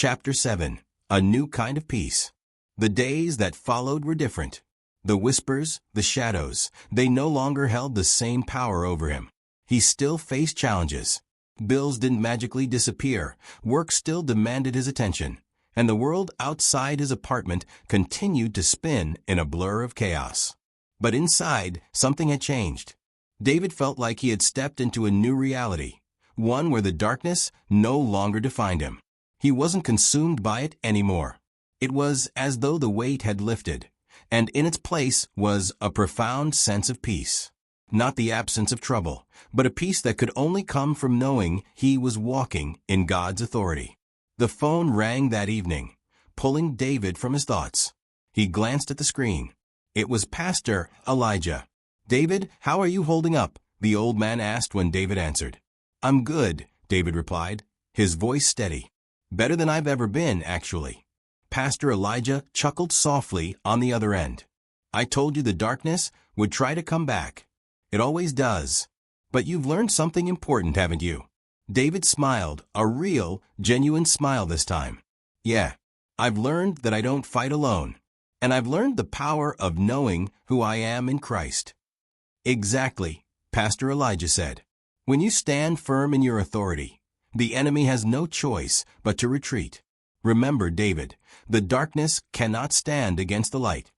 Chapter 7. A New Kind of Peace. The days that followed were different. The whispers, the shadows, they no longer held the same power over him. He still faced challenges. Bills didn't magically disappear, work still demanded his attention, and the world outside his apartment continued to spin in a blur of chaos. But inside, something had changed. David felt like he had stepped into a new reality, one where the darkness no longer defined him. He wasn't consumed by it anymore. It was as though the weight had lifted, and in its place was a profound sense of peace. Not the absence of trouble, but a peace that could only come from knowing he was walking in God's authority. The phone rang that evening, pulling David from his thoughts. He glanced at the screen. It was Pastor Elijah. "David, how are you holding up?" the old man asked when David answered. "I'm good," David replied, his voice steady. "Better than I've ever been, actually." Pastor Elijah chuckled softly on the other end. "I told you the darkness would try to come back. It always does. But you've learned something important, haven't you?" David smiled, a real, genuine smile this time. "Yeah, I've learned that I don't fight alone. And I've learned the power of knowing who I am in Christ." "Exactly," Pastor Elijah said. "When you stand firm in your authority, the enemy has no choice but to retreat. Remember, David, the darkness cannot stand against the light.